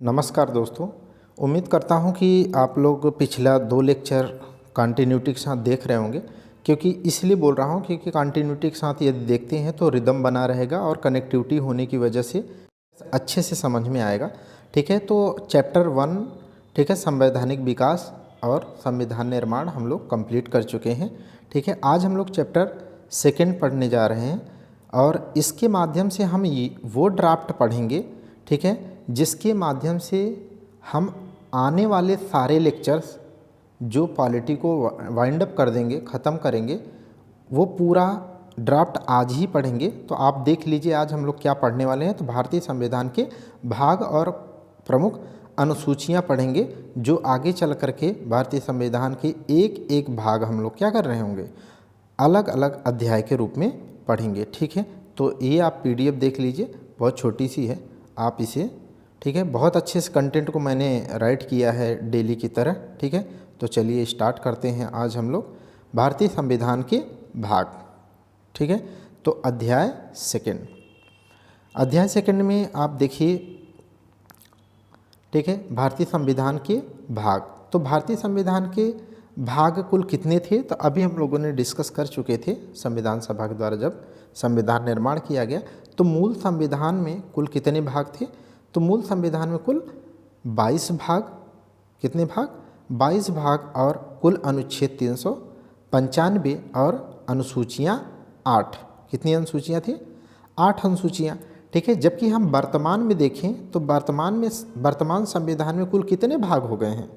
नमस्कार दोस्तों। उम्मीद करता हूँ कि आप लोग पिछला 2 लेक्चर कंटिन्यूटी के साथ देख रहे होंगे, क्योंकि इसलिए बोल रहा हूँ क्योंकि कंटिन्यूटी के साथ यदि देखते हैं तो रिदम बना रहेगा और कनेक्टिविटी होने की वजह से अच्छे से समझ में आएगा। ठीक है, तो चैप्टर 1 ठीक है, संवैधानिक विकास और संविधान निर्माण हम लोग कंप्लीट कर चुके हैं। ठीक है, आज हम लोग चैप्टर 2 पढ़ने जा रहे हैं और इसके माध्यम से हम वो ड्राफ्ट पढ़ेंगे, ठीक है, जिसके माध्यम से हम आने वाले सारे लेक्चर्स जो पॉलिटी को वाइंड अप कर देंगे, ख़त्म करेंगे, वो पूरा ड्राफ्ट आज ही पढ़ेंगे। तो आप देख लीजिए आज हम लोग क्या पढ़ने वाले हैं। तो भारतीय संविधान के भाग और प्रमुख अनुसूचियां पढ़ेंगे, जो आगे चल कर के भारतीय संविधान के एक एक भाग हम लोग क्या कर रहे होंगे, अलग अलग अध्याय के रूप में पढ़ेंगे। ठीक है, तो ये आप PDF देख लीजिए, बहुत छोटी सी है, आप इसे ठीक है, बहुत अच्छे से कंटेंट को मैंने राइट किया है डेली की तरह। ठीक है, तो चलिए स्टार्ट करते हैं आज हम लोग भारतीय संविधान के भाग। ठीक है, तो अध्याय 2 में आप देखिए, ठीक है, भारतीय संविधान के भाग। तो भारतीय संविधान के भाग कुल कितने थे, तो अभी हम लोगों ने डिस्कस कर चुके थे। संविधान सभा के द्वारा जब संविधान निर्माण किया गया तो मूल संविधान में कुल कितने भाग थे, तो मूल संविधान में कुल 22 भाग, कितने भाग, 22 भाग, और कुल अनुच्छेद 395 और अनुसूचियाँ 8। कितनी अनुसूचियाँ थी, 8 अनुसूचियाँ। ठीक है, जबकि हम वर्तमान में देखें तो वर्तमान संविधान में कुल कितने भाग हो गए हैं,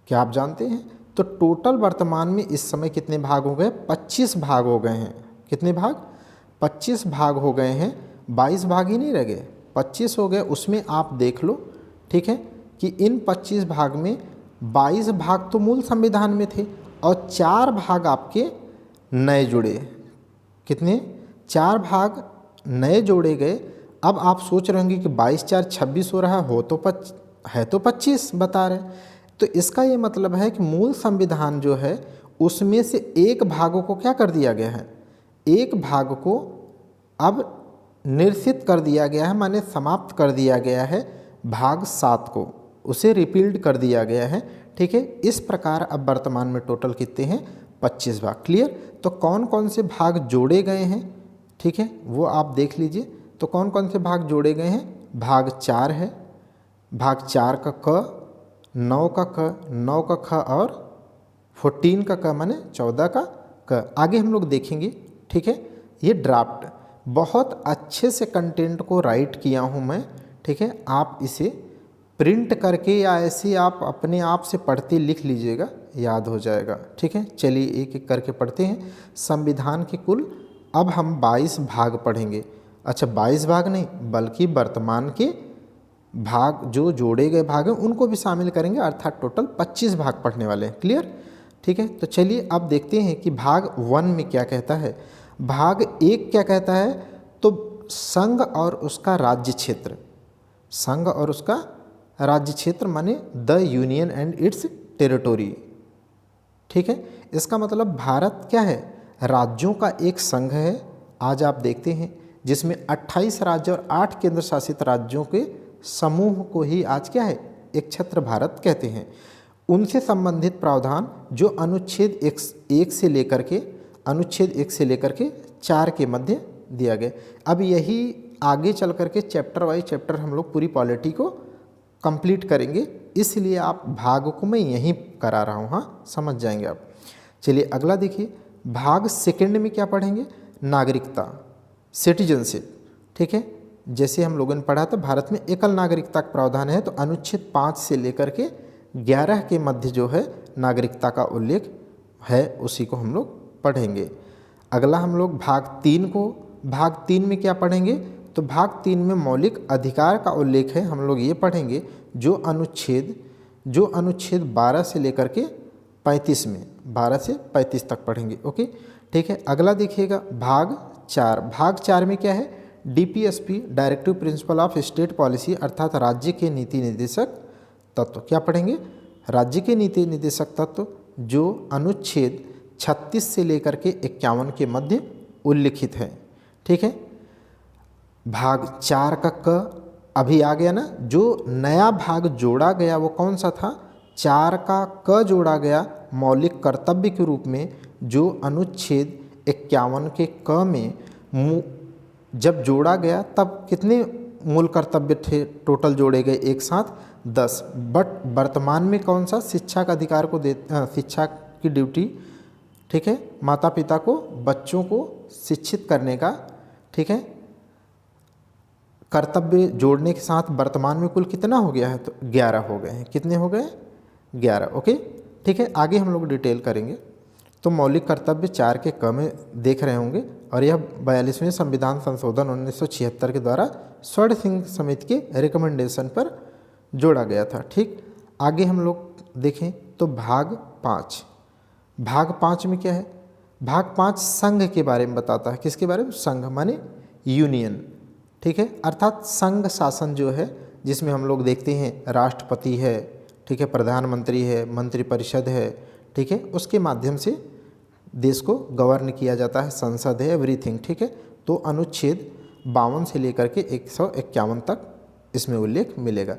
क्या आप जानते हैं? तो टोटल वर्तमान में इस समय कितने भाग हो गए, 25 भाग हो गए हैं। कितने भाग, 25 भाग हो गए हैं, 22 भाग ही नहीं रह गए, 25 हो गए। उसमें आप देख लो, ठीक है, कि इन 25 भाग में 22 भाग तो मूल संविधान में थे और 4 भाग आपके नए जुड़े। कितने, 4 भाग नए जोड़े गए। अब आप सोच रहे होंगे कि 22 4 26 हो रहा हो तो है तो 25 बता रहे। तो इसका ये मतलब है कि मूल संविधान जो है उसमें से एक भागों को क्या कर दिया गया है, एक भाग को अब निरसित कर दिया गया है, माने समाप्त कर दिया गया है, भाग 7 को उसे रिपील्ड कर दिया गया है। ठीक है, इस प्रकार अब वर्तमान में टोटल कितने हैं, 25 भाग। क्लियर, तो कौन कौन से भाग जोड़े गए हैं, ठीक है, वो आप देख लीजिए। तो कौन कौन से भाग जोड़े गए हैं, भाग 4 है, भाग 4 का क, 9 का क, 9 का ख और 14 का क, माने 14 का क। आगे हम लोग देखेंगे। ठीक है, ये ड्राफ्ट बहुत अच्छे से कंटेंट को राइट किया हूँ मैं। ठीक है, आप इसे प्रिंट करके या ऐसे आप अपने आप से पढ़ते लिख लीजिएगा, याद हो जाएगा। ठीक है, चलिए एक एक करके पढ़ते हैं। संविधान के कुल अब हम 22 भाग पढ़ेंगे। अच्छा, 22 भाग नहीं बल्कि वर्तमान के भाग जो जोड़े गए भाग हैं उनको भी शामिल करेंगे, अर्थात टोटल 25 भाग पढ़ने वाले हैं। क्लियर, ठीक है, तो चलिए अब देखते हैं कि भाग 1 में क्या कहता है। भाग 1 क्या कहता है, तो संघ और उसका राज्य क्षेत्र, संघ और उसका राज्य क्षेत्र माने the union and it's territory. ठीक है, इसका मतलब भारत क्या है, राज्यों का एक संघ है। आज आप देखते हैं जिसमें 28 राज्य और 8 केंद्र शासित राज्यों के समूह को ही आज क्या है, एक छत्र भारत कहते हैं। उनसे संबंधित प्रावधान जो अनुच्छेद 1 से लेकर के अनुच्छेद 1 से लेकर के 4 के मध्य दिया गया। अब यही आगे चल करके चैप्टर वाइज चैप्टर हम लोग पूरी पॉलिटी को कंप्लीट करेंगे, इसलिए आप भाग को मैं यहीं करा रहा हूँ, हाँ, समझ जाएंगे आप। चलिए अगला देखिए, भाग 2 में क्या पढ़ेंगे, नागरिकता, सिटीजनशिप। ठीक है, जैसे हम लोगों ने पढ़ा था भारत में एकल नागरिकता का प्रावधान है, तो अनुच्छेद 5 से लेकर के 11 के मध्य जो है नागरिकता का उल्लेख है, उसी को हम लोग पढ़ेंगे। अगला हम लोग भाग 3 में क्या पढ़ेंगे, तो भाग 3 में मौलिक अधिकार का उल्लेख है, हम लोग ये पढ़ेंगे जो अनुच्छेद 12 से लेकर के 35 में, 12 से 35 तक पढ़ेंगे। ओके, ठीक है। अगला देखिएगा भाग 4 में क्या है, DPSP directive principle of state policy, अर्थात राज्य के नीति निर्देशक तत्व। क्या पढ़ेंगे, राज्य के नीति निर्देशक तत्व, जो अनुच्छेद 36 से लेकर के 51 के मध्य उल्लिखित है। ठीक है, भाग 4 का क अभी आ गया ना, जो नया भाग जोड़ा गया वो कौन सा था, 4 का क जोड़ा गया मौलिक कर्तव्य के रूप में, जो अनुच्छेद 51 के क में जब जोड़ा गया तब कितने मूल कर्तव्य थे टोटल जोड़े गए, एक साथ 10। बट वर्तमान में कौन सा, शिक्षा का अधिकार को शिक्षा की ड्यूटी, ठीक है, माता पिता को बच्चों को शिक्षित करने का, ठीक है, कर्तव्य जोड़ने के साथ वर्तमान में कुल कितना हो गया है, तो 11 हो गए हैं। कितने हो गए, 11। ओके, ठीक है, आगे हम लोग डिटेल करेंगे। तो मौलिक कर्तव्य 4 के क में देख रहे होंगे, और यह 42वें संविधान संशोधन 1976 के द्वारा स्वर्ण सिंह समिति के रिकमेंडेशन पर जोड़ा गया था। ठीक, आगे हम लोग देखें तो भाग 5। भाग 5 में क्या है, भाग 5 संघ के बारे में बताता है। किसके बारे में, संघ माने यूनियन, ठीक है, अर्थात संघ शासन जो है, जिसमें हम लोग देखते हैं राष्ट्रपति है, ठीक है, प्रधानमंत्री है, मंत्रिपरिषद है, ठीक है, उसके माध्यम से देश को गवर्न किया जाता है, संसद है, एवरीथिंग, ठीक है। तो अनुच्छेद 52 से लेकर के 151 तक इसमें उल्लेख मिलेगा।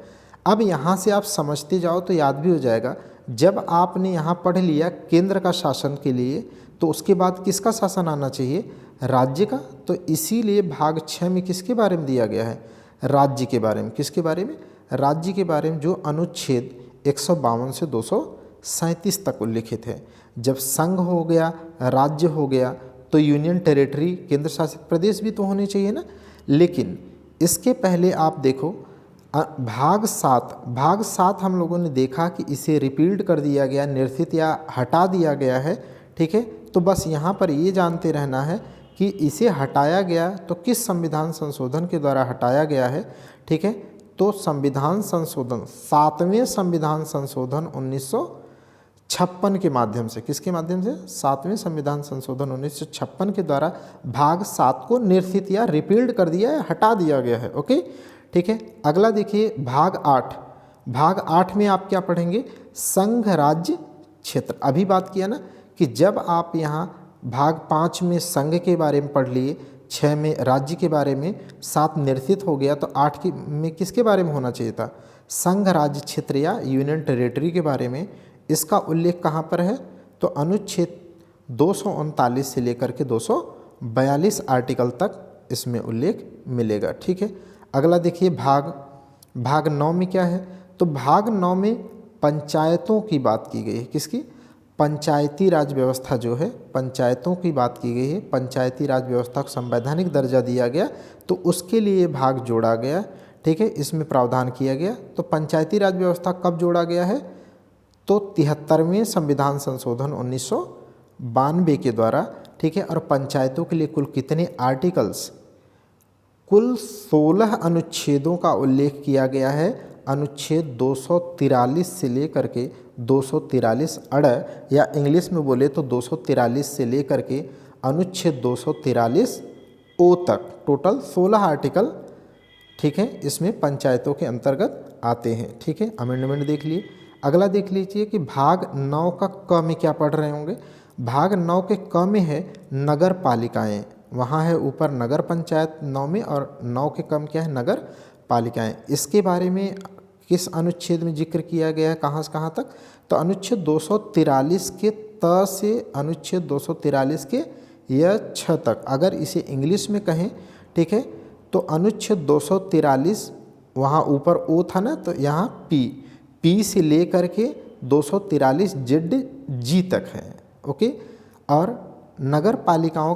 अब यहाँ से आप समझते जाओ तो याद भी हो जाएगा। जब आपने यहाँ पढ़ लिया केंद्र का शासन के लिए, तो उसके बाद किसका शासन आना चाहिए, राज्य का। तो इसीलिए भाग 6 में किसके बारे में दिया गया है, राज्य के बारे में। किसके बारे में, राज्य के बारे में, जो अनुच्छेद 152 से 237 तक उल्लिखित है। जब संघ हो गया, राज्य हो गया, तो यूनियन टेरिटरी, केंद्र शासित प्रदेश भी तो होने चाहिए ना। लेकिन इसके पहले आप देखो भाग 7 हम लोगों ने देखा कि इसे रिपील्ड कर दिया गया, निरसित या हटा दिया गया है, ठीक है। तो बस यहाँ पर ये जानते रहना है कि इसे हटाया गया तो किस संविधान संशोधन के द्वारा हटाया गया है, ठीक है। तो संविधान संशोधन 7वें संविधान संशोधन 1956 के माध्यम से, किसके माध्यम से, 7वें संविधान संशोधन 1956 के द्वारा भाग 7 को निरसित या रिपील्ड कर दिया है, हटा दिया गया है। ओके, ठीक है। अगला देखिए भाग 8। भाग 8 में आप क्या पढ़ेंगे, संघ राज्य क्षेत्र। अभी बात किया ना कि जब आप यहाँ भाग 5 में संघ के बारे में पढ़ लिए, 6 में राज्य के बारे में, 7 निरसित हो गया, तो 8 में किसके बारे में होना चाहिए था, संघ राज्य क्षेत्र या यूनियन टेरिटरी के बारे में। इसका उल्लेख कहाँ पर है, तो अनुच्छेद 239 से लेकर के 242 आर्टिकल तक इसमें उल्लेख मिलेगा, ठीक है। अगला देखिए भाग 9 में क्या है, तो भाग 9 में पंचायतों की बात की गई है। किसकी, पंचायती राज व्यवस्था जो है, पंचायतों की बात की गई है। पंचायती राज व्यवस्था को संवैधानिक दर्जा दिया गया, तो उसके लिए भाग जोड़ा गया, ठीक है, इसमें प्रावधान किया गया। तो पंचायती राज व्यवस्था कब जोड़ा गया है, तो 73वें संविधान संशोधन 1992 के द्वारा, ठीक है। और पंचायतों के लिए कुल कितने आर्टिकल्स, कुल 16 अनुच्छेदों का उल्लेख किया गया है। अनुच्छेद 243 से लेकर के 243 अड़, या इंग्लिश में बोले तो 243 से लेकर के अनुच्छेद 243 ओ तक टोटल 16 आर्टिकल, ठीक है, इसमें पंचायतों के अंतर्गत आते हैं, ठीक है। अमेंडमेंट देख लिए। अगला देख लीजिए कि भाग 9 का क में क्या पढ़ रहे होंगे। भाग 9 के क में है नगर पालिकाएँ, वहाँ है ऊपर नगर पंचायत 9 में, और 9 के कम क्या है, नगर पालिकाएँ। इसके बारे में किस अनुच्छेद में जिक्र किया गया है, कहाँ से कहाँ तक, तो अनुच्छेद 243 के त से अनुच्छेद 243 के य छ तक। अगर इसे इंग्लिश में कहें, ठीक है, तो अनुच्छेद 243 वहाँ ऊपर ओ था ना, तो यहाँ पी से लेकर के 243 जेड जी तक है। ओके, और नगर पालिकाओं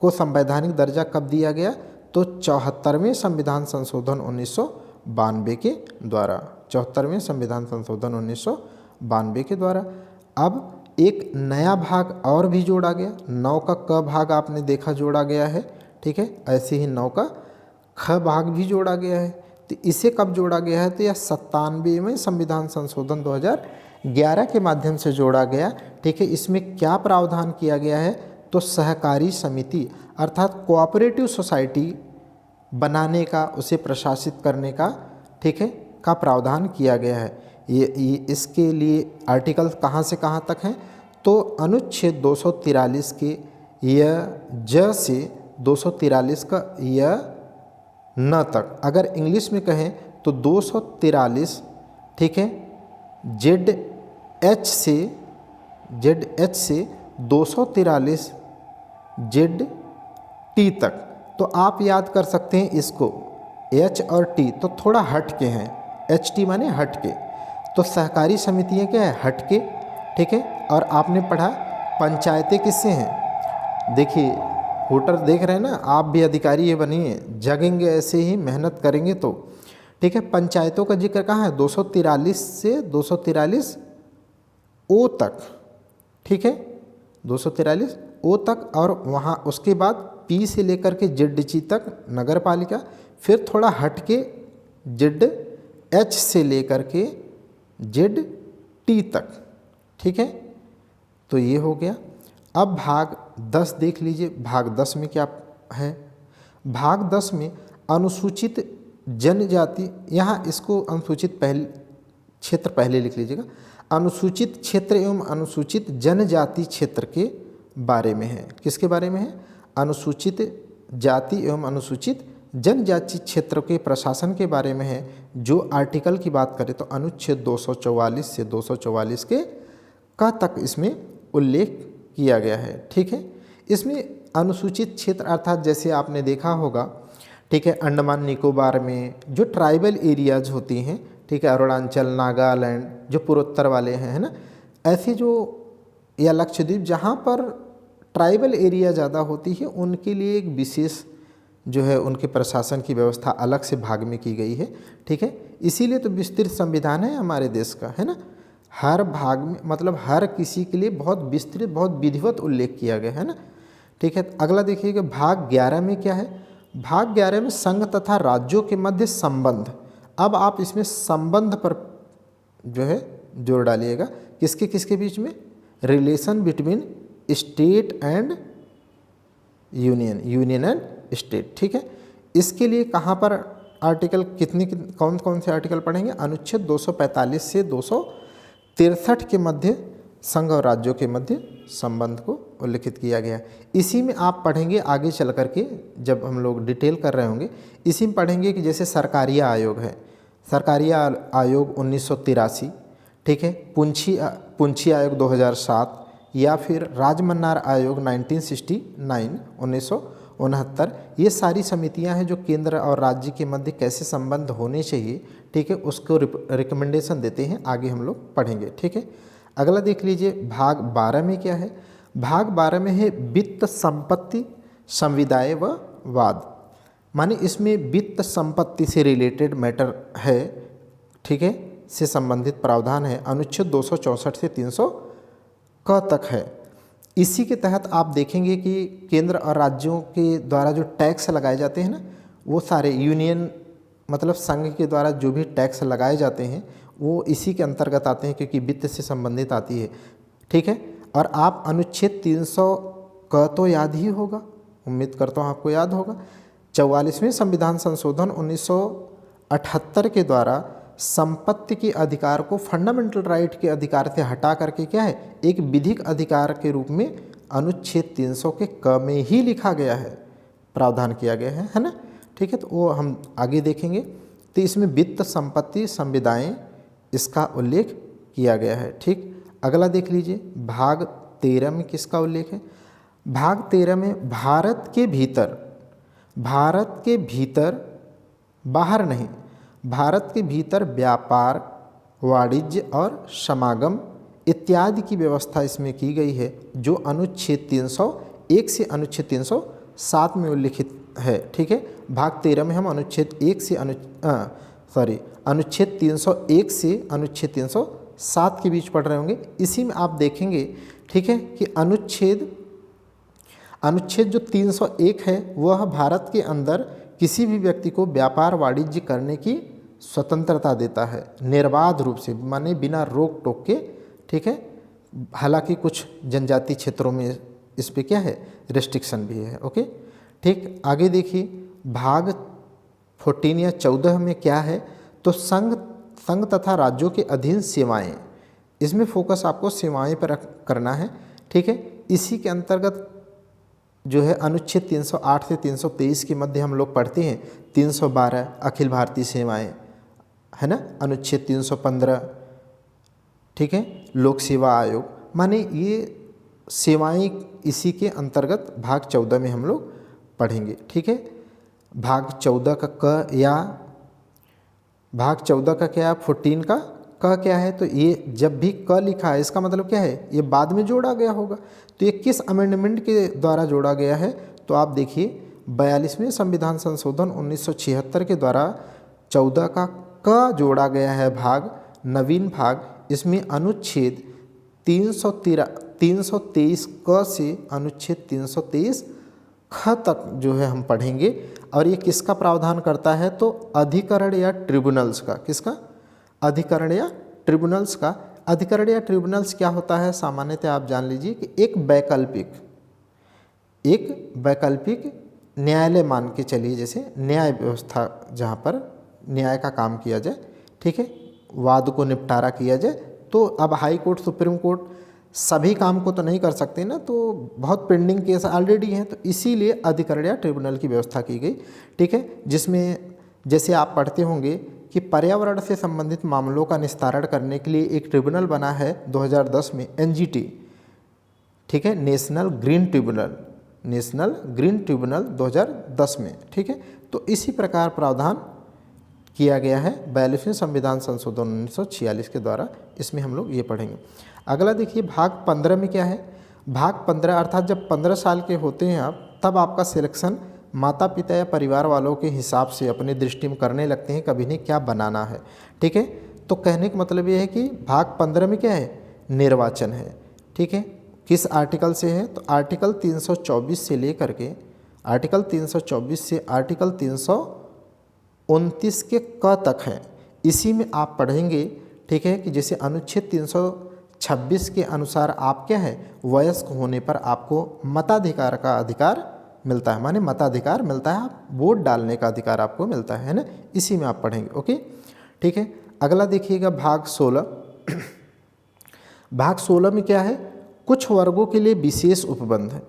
को संवैधानिक दर्जा कब दिया गया, तो 74वें संविधान संशोधन 1992 के द्वारा, 74वें संविधान संशोधन 1992 के द्वारा। अब एक नया भाग और भी जोड़ा गया, 9 का क भाग आपने देखा जोड़ा गया है, ठीक है। ऐसे ही 9 का ख भाग भी जोड़ा गया है। तो इसे कब जोड़ा गया है, तो यह 97वें संविधान संशोधन 2011 के माध्यम से जोड़ा गया, ठीक है। इसमें क्या प्रावधान किया गया है, तो सहकारी समिति अर्थात कोऑपरेटिव सोसाइटी बनाने का, उसे प्रशासित करने का, ठीक है, का प्रावधान किया गया है। ये इसके लिए आर्टिकल कहाँ से कहाँ तक हैं, तो अनुच्छेद 243 के य ज से 243 का य न तक। अगर इंग्लिश में कहें तो 243, ठीक है, जेड एच से 243 जेड टी तक। तो आप याद कर सकते हैं इसको, एच और टी तो थोड़ा हट के हैं, एच टी माने हट के, तो सहकारी समितियाँ क्या है, हट के, ठीक है। और आपने पढ़ा पंचायतें किससे हैं, देखिए वोटर देख रहे हैं ना, आप भी अधिकारी ये बनिए, जगेंगे ऐसे ही, मेहनत करेंगे तो, ठीक है। पंचायतों का जिक्र कहाँ है, 243 से 243 ओ तक, ठीक है, 243 ओ तक। और वहाँ उसके बाद पी से लेकर के जेड ची तक नगर पालिका, फिर थोड़ा हट के जेड एच से लेकर के जेड टी तक, ठीक है। तो ये हो गया। अब भाग 10 देख लीजिए, भाग 10 में क्या है। भाग 10 में अनुसूचित जनजाति, यहाँ इसको अनुसूचित क्षेत्र पहले लिख लीजिएगा, अनुसूचित क्षेत्र एवं अनुसूचित जनजाति क्षेत्र के बारे में है। किसके बारे में है, अनुसूचित जाति एवं अनुसूचित जनजाति क्षेत्र के प्रशासन के बारे में है। जो आर्टिकल की बात करें तो अनुच्छेद 244 से 244 के का तक इसमें उल्लेख किया गया है, ठीक है। इसमें अनुसूचित क्षेत्र अर्थात जैसे आपने देखा होगा, ठीक है, अंडमान निकोबार में जो ट्राइबल एरियाज होती हैं, ठीक है, अरुणाचल, नागालैंड जो पूर्वोत्तर वाले हैं, है ना, ऐसे जो, या लक्षद्वीप जहाँ पर ट्राइबल एरिया ज़्यादा होती है, उनके लिए एक विशेष जो है उनके प्रशासन की व्यवस्था अलग से भाग में की गई है, ठीक है। इसीलिए तो विस्तृत संविधान है हमारे देश का, है ना, हर भाग में मतलब हर किसी के लिए बहुत विस्तृत, बहुत विधिवत उल्लेख किया गया है ना, ठीक है। अगला देखिएगा भाग 11 में क्या है। भाग 11 में संघ तथा राज्यों के मध्य संबंध। अब आप इसमें संबंध पर जो है जोर डालिएगा, किसके किसके बीच में, relation between state and union, union and state, ठीक है। इसके लिए कहाँ पर आर्टिकल कौन कौन से आर्टिकल पढ़ेंगे, अनुच्छेद 245 से 263 के मध्य संघ और राज्यों के मध्य संबंध को उल्लिखित किया गया। इसी में आप पढ़ेंगे आगे चल कर के, जब हम लोग डिटेल कर रहे होंगे, इसी में पढ़ेंगे कि जैसे सरकारिया आयोग है, सरकारिया आयोग 1983, ठीक है, पुंछी आयोग 2007, या फिर राजमन्नार आयोग 1969, ये सारी समितियां हैं जो केंद्र और राज्य के मध्य कैसे संबंध होने चाहिए, ठीक है, उसको रिकमेंडेशन देते हैं। आगे हम लोग पढ़ेंगे, ठीक है। अगला देख लीजिए भाग 12 में क्या है। भाग 12 में है वित्त संपत्ति संविदाय व वाद, माने इसमें वित्त संपत्ति से रिलेटेड मैटर है, ठीक है, से संबंधित प्रावधान है। अनुच्छेद 264 से 300 क तक है। इसी के तहत आप देखेंगे कि केंद्र और राज्यों के द्वारा जो टैक्स लगाए जाते हैं ना, वो सारे यूनियन मतलब संघ के द्वारा जो भी टैक्स लगाए जाते हैं वो इसी के अंतर्गत आते हैं, क्योंकि वित्त से संबंधित आती है, ठीक है। और आप अनुच्छेद 300 क तो याद ही होगा, उम्मीद करता हूँ आपको याद होगा। 44वें संविधान संशोधन 1978 के द्वारा संपत्ति के अधिकार को फंडामेंटल राइट के अधिकार से हटा करके क्या है, एक विधिक अधिकार के रूप में अनुच्छेद 300 के क में ही लिखा गया है, प्रावधान किया गया है ना, ठीक है। तो वो हम आगे देखेंगे। तो इसमें वित्त संपत्ति संविदाएं इसका उल्लेख किया गया है, ठीक। अगला देख लीजिए भाग 13 में किसका उल्लेख है। भाग 13 में भारत के भीतर बाहर नहीं, भारत के भीतर व्यापार, वाणिज्य और समागम इत्यादि की व्यवस्था इसमें की गई है, जो अनुच्छेद 301 से अनुच्छेद 307 में उल्लिखित है, ठीक है। भाग 13 में हम अनुच्छेद 1 से अनुच्छेद 301 से अनुच्छेद 307 के बीच पढ़ रहे होंगे। इसी में आप देखेंगे, ठीक है, कि अनुच्छेद जो 301 है वह भारत के अंदर किसी भी व्यक्ति को व्यापार वाणिज्य करने की स्वतंत्रता देता है, निर्बाध रूप से, माने बिना रोक टोक के, ठीक है। हालांकि कुछ जनजाति क्षेत्रों में इस पे क्या है, रेस्ट्रिक्शन भी है, ओके, ठीक। आगे देखिए भाग 14 या 14 में क्या है, तो संघ तथा राज्यों के अधीन सेवाएं, इसमें फोकस आपको सेवाएं पर करना है, ठीक है। इसी के अंतर्गत जो है अनुच्छेद 308 से 323 के मध्य हम लोग पढ़ते हैं 312 अखिल भारतीय सेवाएं, है ना, अनुच्छेद 315, ठीक है, लोक सेवा आयोग, माने ये सेवाएं इसी के अंतर्गत भाग 14 में हम लोग पढ़ेंगे, ठीक है। भाग 14 का क या भाग 14 का क्या है, 14 का क क्या है, तो ये जब भी क लिखा है इसका मतलब क्या है, ये बाद में जोड़ा गया होगा। तो ये किस अमेंडमेंट के द्वारा जोड़ा गया है, तो आप देखिए 42वें संविधान संशोधन 1976 के द्वारा 14 का क जोड़ा गया है भाग, नवीन भाग। इसमें अनुच्छेद 323 क से अनुच्छेद 323 ख तक जो है हम पढ़ेंगे। और ये किसका प्रावधान करता है, तो अधिकरण या ट्रिब्यूनल्स का, किसका, अधिकरण या ट्रिब्यूनल्स का। अधिकरण या ट्रिब्यूनल्स क्या होता है, सामान्यतः आप जान लीजिए कि एक वैकल्पिक न्यायालय मान के चलिए, जैसे न्याय व्यवस्था जहाँ पर न्याय का काम किया जाए, ठीक है, वाद को निपटारा किया जाए। तो अब हाई कोर्ट, सुप्रीम कोर्ट सभी काम को तो नहीं कर सकते ना, तो बहुत पेंडिंग केस ऑलरेडी हैं, तो इसीलिए अधिकरण या ट्रिब्यूनल की व्यवस्था की गई, ठीक है। जिसमें जैसे आप पढ़ते होंगे कि पर्यावरण से संबंधित मामलों का निस्तारण करने के लिए एक ट्रिब्यूनल बना है 2010 में, NGT, ठीक है, नेशनल ग्रीन ट्रिब्यूनल 2010 में, ठीक है। तो इसी प्रकार प्रावधान किया गया है 42वें संविधान संशोधन 1946 के द्वारा। इसमें हम लोग ये पढ़ेंगे। अगला देखिए भाग 15 में क्या है, भाग 15 अर्थात जब 15 साल के होते हैं आप, तब आपका सिलेक्शन माता पिता या परिवार वालों के हिसाब से अपने दृष्टि में करने लगते हैं कभी नहीं क्या बनाना है, ठीक है। तो कहने का मतलब ये है कि भाग 15 में क्या है, निर्वाचन है, ठीक है। किस आर्टिकल से है, तो आर्टिकल 324 से लेकर के आर्टिकल 324 से आर्टिकल 329 के क तक है। इसी में आप पढ़ेंगे, ठीक है, कि जैसे अनुच्छेद 326 के अनुसार आप क्या है, वयस्क होने पर आपको मताधिकार का अधिकार मिलता है, माने मताधिकार मिलता है, आप वोट डालने का अधिकार आपको मिलता है ना। इसी में आप पढ़ेंगे, ओके, ठीक है। अगला देखिएगा भाग 16। भाग 16 में क्या है, कुछ वर्गों के लिए विशेष उपबंध है।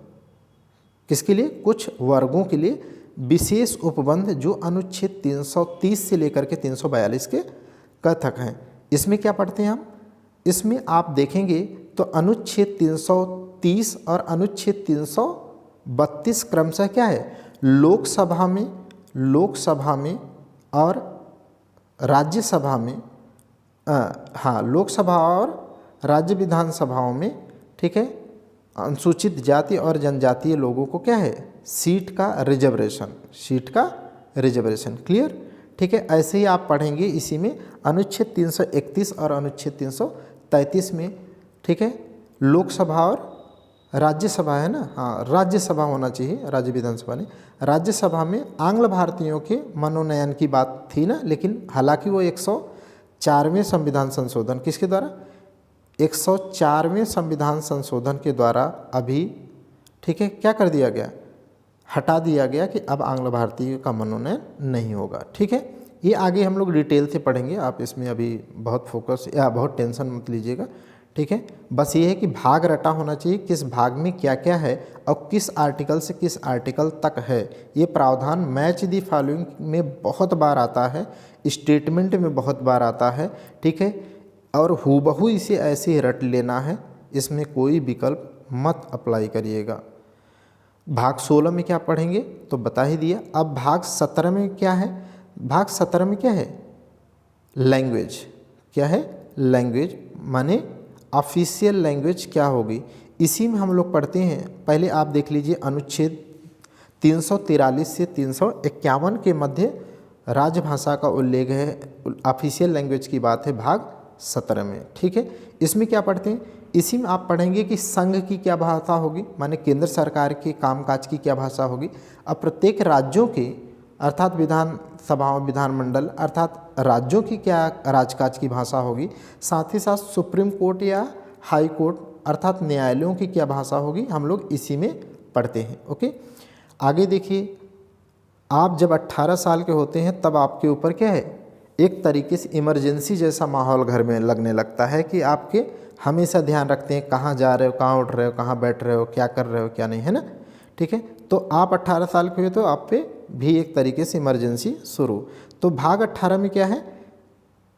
किसके लिए, कुछ वर्गों के लिए विशेष उपबंध जो अनुच्छेद 330 से लेकर के 342 के तक हैं। इसमें क्या पढ़ते हैं हम, इसमें आप देखेंगे तो अनुच्छेद 330 और अनुच्छेद 332 क्रमशः क्या है, लोकसभा में और राज्यसभा में, हाँ, लोकसभा और राज्य विधानसभाओं में, ठीक है, अनुसूचित जाति और जनजातीय लोगों को क्या है, सीट का रिजर्वेशन, क्लियर, ठीक है। ऐसे ही आप पढ़ेंगे इसी में अनुच्छेद 331 और अनुच्छेद 333 में, ठीक है, लोकसभा और राज्यसभा है ना, हाँ, राज्यसभा होना चाहिए, राज्य विधानसभा ने। राज्यसभा में आंग्ल भारतीयों के मनोनयन की बात थी ना, लेकिन हालांकि वो 104वें संविधान संशोधन किसके द्वारा, 104वें संविधान संशोधन के द्वारा अभी, ठीक है, क्या कर दिया गया, हटा दिया गया कि अब आंग्ल भारतीय का मनोनयन नहीं होगा, ठीक है। ये आगे हम लोग डिटेल से पढ़ेंगे, आप इसमें अभी बहुत फोकस या बहुत टेंशन मत लीजिएगा, ठीक है। बस ये है कि भाग रटा होना चाहिए, किस भाग में क्या क्या है और किस आर्टिकल से किस आर्टिकल तक है। ये प्रावधान मैच दी फॉलोइंग में बहुत बार आता है, स्टेटमेंट में बहुत बार आता है, ठीक है, और हूबहू इसे ऐसे ही रट लेना है, इसमें कोई विकल्प मत अप्लाई करिएगा। भाग 16 में क्या पढ़ेंगे तो बता ही दिया। अब भाग 17 में क्या है, भाग 17 में क्या है, लैंग्वेज, क्या है, लैंग्वेज, माने ऑफिशियल लैंग्वेज क्या होगी। इसी में हम लोग पढ़ते हैं, पहले आप देख लीजिए अनुच्छेद 343 से 351 के मध्य राजभाषा का उल्लेख है, ऑफिशियल लैंग्वेज की बात है भाग 17 में, ठीक है। इसमें क्या पढ़ते हैं, इसी में आप पढ़ेंगे कि संघ की क्या भाषा होगी, माने केंद्र सरकार के कामकाज की क्या भाषा होगी। अब प्रत्येक राज्यों के अर्थात विधानसभाओं, विधानमंडल अर्थात राज्यों की क्या राजकाज की भाषा होगी, साथ ही साथ सुप्रीम कोर्ट या हाई कोर्ट अर्थात न्यायालयों की क्या भाषा होगी, हम लोग इसी में पढ़ते हैं, ओके। आगे देखिए, आप जब 18 साल के होते हैं तब आपके ऊपर क्या है, एक तरीके से इमरजेंसी जैसा माहौल घर में लगने लगता है कि आपके हमेशा ध्यान रखते हैं कहाँ जा रहे हो, कहाँ उठ रहे हो, कहाँ बैठ रहे हो, क्या कर रहे हो, क्या नहीं, है ना, ठीक है। तो आप 18 साल के हुए तो आप पे भी एक तरीके से इमरजेंसी शुरू। तो भाग 18 में क्या है,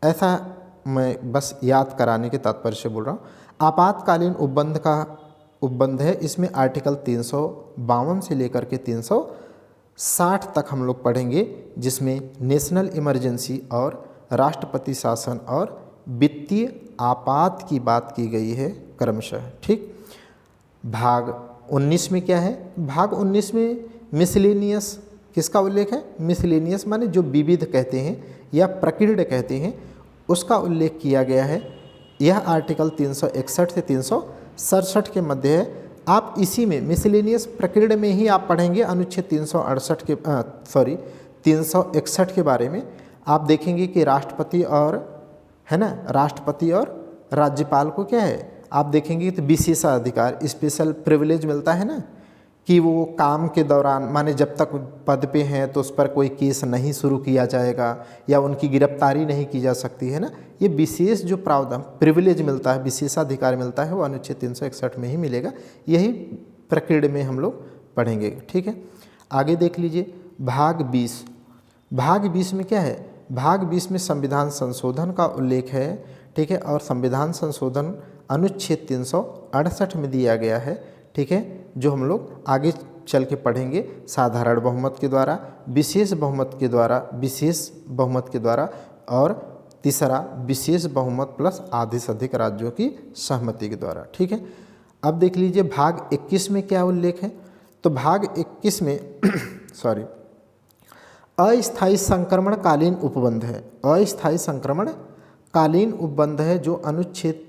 ऐसा मैं बस याद कराने के तात्पर्य से बोल रहा हूँ। आपातकालीन उपबंध का उपबंध है, इसमें आर्टिकल 352 से लेकर के 360 तक हम लोग पढ़ेंगे, जिसमें नेशनल इमरजेंसी और राष्ट्रपति शासन और वित्तीय आपात की बात की गई है क्रमशः। ठीक। भाग 19 में क्या है, भाग 19 में मिसलेनियस किसका उल्लेख है, मिसलेनियस माने जो विविध कहते हैं या प्रकीर्ण कहते हैं, उसका उल्लेख किया गया है। यह आर्टिकल 361 से 367 के मध्य है। आप इसी में मिसलेनियस प्रकीर्ण में ही आप पढ़ेंगे अनुच्छेद 361 के बारे में। आप देखेंगे कि राष्ट्रपति और है ना, राष्ट्रपति और राज्यपाल को क्या है, आप देखेंगे तो विशेषाधिकार स्पेशल प्रिविलेज मिलता है ना, कि वो काम के दौरान माने जब तक पद पे हैं तो उस पर कोई केस नहीं शुरू किया जाएगा या उनकी गिरफ्तारी नहीं की जा सकती है ना। ये विशेष जो प्रावधान प्रिविलेज मिलता है, विशेषाधिकार मिलता है, वो अनुच्छेद 361 में ही मिलेगा। यही प्रक्रिया में हम लोग पढ़ेंगे। ठीक है। आगे देख लीजिए भाग 20। भाग 20 में क्या है, भाग 20 में संविधान संशोधन का उल्लेख है। ठीक है। और संविधान संशोधन अनुच्छेद 368 में दिया गया है। ठीक है, जो हम लोग आगे चल के पढ़ेंगे, साधारण बहुमत के द्वारा, विशेष बहुमत के द्वारा, विशेष बहुमत के द्वारा, और तीसरा विशेष बहुमत प्लस आधे से अधिक राज्यों की सहमति के द्वारा। ठीक है। अब देख लीजिए भाग 21 में क्या उल्लेख है। तो भाग 21 में अस्थायी संक्रमण कालीन उपबंध है। अस्थायी संक्रमण कालीन उपबंध है, जो अनुच्छेद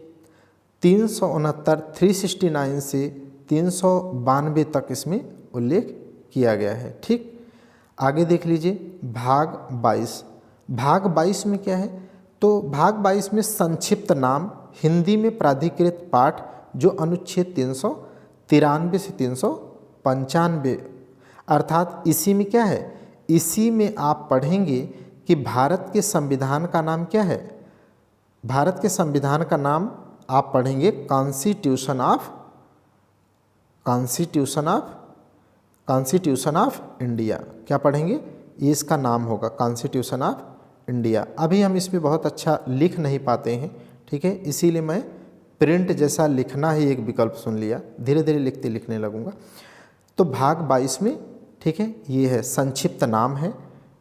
369 369 से 392 तक इसमें उल्लेख किया गया है। ठीक। आगे देख लीजिए भाग 22। भाग 22 में क्या है, तो भाग 22 में संक्षिप्त नाम हिंदी में प्राधिकृत पाठ, जो अनुच्छेद 393 से 395, अर्थात इसी में क्या है, इसी में आप पढ़ेंगे कि भारत के संविधान का नाम क्या है। भारत के संविधान का नाम आप पढ़ेंगे कॉन्स्टिट्यूशन ऑफ इंडिया। क्या पढ़ेंगे, ये इसका नाम होगा कॉन्स्टिट्यूशन ऑफ इंडिया। अभी हम इसमें बहुत अच्छा लिख नहीं पाते हैं। ठीक है, इसीलिए मैं प्रिंट जैसा लिखना ही एक विकल्प सुन लिया, धीरे धीरे लिखने लगूंगा। तो भाग 22 में ठीक है, ये है संक्षिप्त नाम है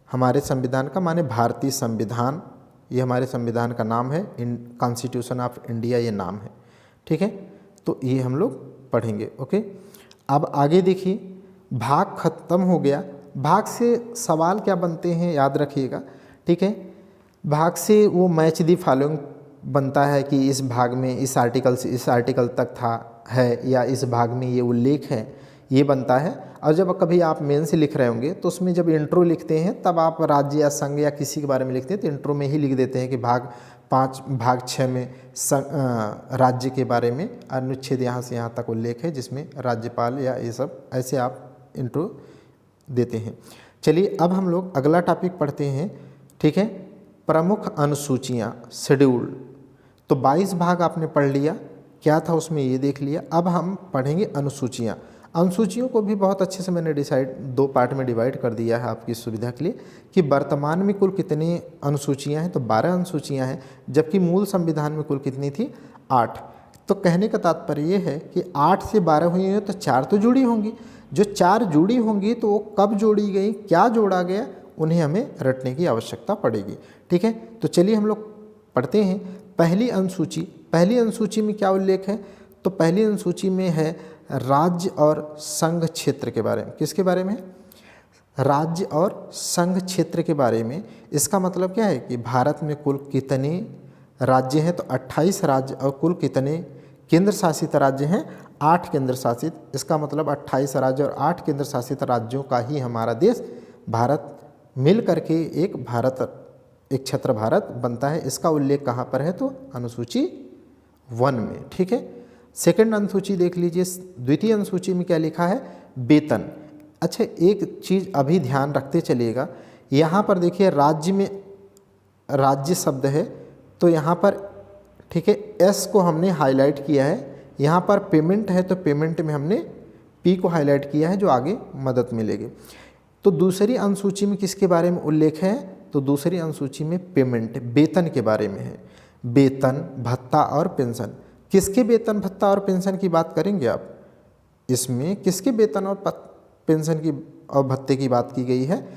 हमारे संविधान का, माने भारतीय संविधान, ये हमारे संविधान का नाम है, कॉन्स्टिट्यूशन ऑफ इंडिया ये नाम है। ठीक है, तो ये हम लोग पढ़ेंगे। ओके। अब आगे देखिए, भाग खत्म हो गया। भाग से सवाल क्या बनते हैं याद रखिएगा। ठीक है, भाग से वो मैच दी फॉलोइंग बनता है कि इस भाग में इस आर्टिकल से इस आर्टिकल तक था है, या इस भाग में ये उल्लेख है, ये बनता है। और जब कभी आप मेन से लिख रहे होंगे तो उसमें जब इंट्रो लिखते हैं तब आप राज्य या संघ या किसी के बारे में लिखते हैं तो इंट्रो में ही लिख देते हैं कि भाग 5 भाग 6 में राज्य के बारे में अनुच्छेद यहाँ से यहाँ तक उल्लेख है, जिसमें राज्यपाल या ये सब ऐसे आप इंट्रो देते हैं। चलिए अब हम लोग अगला टॉपिक पढ़ते हैं। ठीक है, प्रमुख अनुसूचियाँ, शेड्यूल। तो 22 भाग आपने पढ़ लिया, क्या था उसमें ये देख लिया। अब हम पढ़ेंगे अनुसूचियाँ। अनुसूचियों को भी बहुत अच्छे से मैंने 2 पार्ट में डिवाइड कर दिया है आपकी सुविधा के लिए, कि वर्तमान में कुल कितनी अनुसूचियाँ हैं। तो 12 अनुसूचियाँ हैं, जबकि मूल संविधान में कुल कितनी थी, 8। तो कहने का तात्पर्य ये है कि 8 से 12 हुई हैं तो 4 तो जुड़ी होंगी। जो 4 जुड़ी होंगी तो वो कब जोड़ी गई, क्या जोड़ा गया, उन्हें हमें रटने की आवश्यकता पड़ेगी। ठीक है, तो चलिए हम लोग पढ़ते हैं। पहली अनुसूची, पहली अनुसूची में क्या उल्लेख है, तो पहली अनुसूची में है राज्य और संघ क्षेत्र के बारे में। किसके बारे में, राज्य और संघ क्षेत्र के बारे में। इसका मतलब क्या है कि भारत में कुल कितने राज्य हैं, तो 28 राज्य, और कुल कितने केंद्र शासित राज्य हैं, 8 केंद्र शासित। इसका मतलब 28 राज्य और 8 केंद्र शासित राज्यों का ही हमारा देश भारत मिल करके एक छत्र भारत बनता है। इसका उल्लेख कहाँ पर है, तो अनुसूची 1 में। ठीक है, सेकंड अनुसूची देख लीजिए। द्वितीय अनुसूची में क्या लिखा है, वेतन। अच्छा, एक चीज़ अभी ध्यान रखते चलिएगा, यहाँ पर देखिए राज्य में राज्य शब्द है, तो यहाँ पर ठीक है एस को हमने हाईलाइट किया है। यहाँ पर पेमेंट है तो पेमेंट में हमने पी को हाईलाइट किया है जो आगे मदद मिलेगी। तो दूसरी अनुसूची में किसके बारे में उल्लेख है? तो दूसरी अनुसूची में पेमेंट, वेतन के बारे में है। वेतन, भत्ता और पेंशन। किसके वेतन, भत्ता और पेंशन की बात करेंगे आप? इसमें किसके वेतन और पेंशन की और भत्ते की बात की गई है?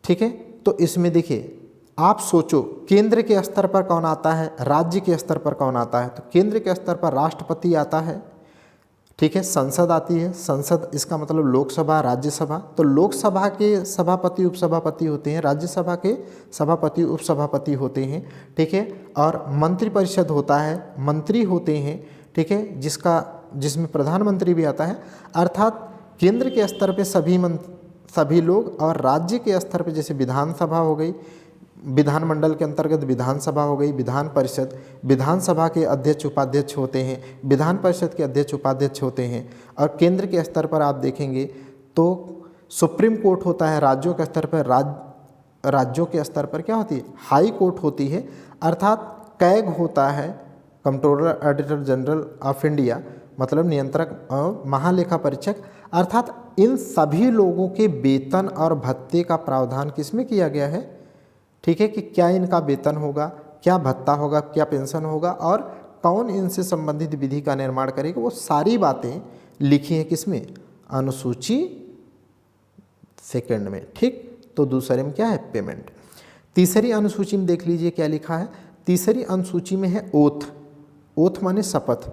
ठीक है, तो इसमें देखिए आप सोचो केंद्र के स्तर पर कौन आता है, राज्य के स्तर पर कौन आता है? तो केंद्र के स्तर पर राष्ट्रपति आता है, ठीक है, संसद आती है। संसद इसका मतलब लोकसभा, राज्यसभा। तो लोकसभा के सभापति उपसभापति होते हैं, राज्यसभा के सभापति उपसभापति होते हैं, ठीक है, और मंत्रिपरिषद होता है, मंत्री होते हैं, ठीक है, जिसमें प्रधानमंत्री भी आता है। अर्थात केंद्र के स्तर पे सभी लोग, और राज्य के स्तर पे जैसे विधानसभा हो गई, विधानमंडल के अंतर्गत विधानसभा हो गई, विधान परिषद, विधानसभा के अध्यक्ष उपाध्यक्ष होते हैं, विधान परिषद के अध्यक्ष उपाध्यक्ष होते हैं। और केंद्र के स्तर पर आप देखेंगे तो सुप्रीम कोर्ट होता है, राज्यों के स्तर पर राज्यों के स्तर पर क्या होती है? हाई कोर्ट होती है। अर्थात कैग होता है, controller auditor general of India, मतलब नियंत्रक और महालेखा परीक्षक। अर्थात इन सभी लोगों के वेतन और भत्ते का प्रावधान किसमें किया गया है? ठीक है, कि क्या इनका वेतन होगा, क्या भत्ता होगा, क्या पेंशन होगा, और कौन इनसे संबंधित विधि का निर्माण करेगा, वो सारी बातें लिखी हैं किसमें? अनुसूची सेकंड में। ठीक, तो दूसरे में क्या है? पेमेंट। तीसरी अनुसूची में देख लीजिए क्या लिखा है। तीसरी अनुसूची में है ओथ। ओथ माने शपथ,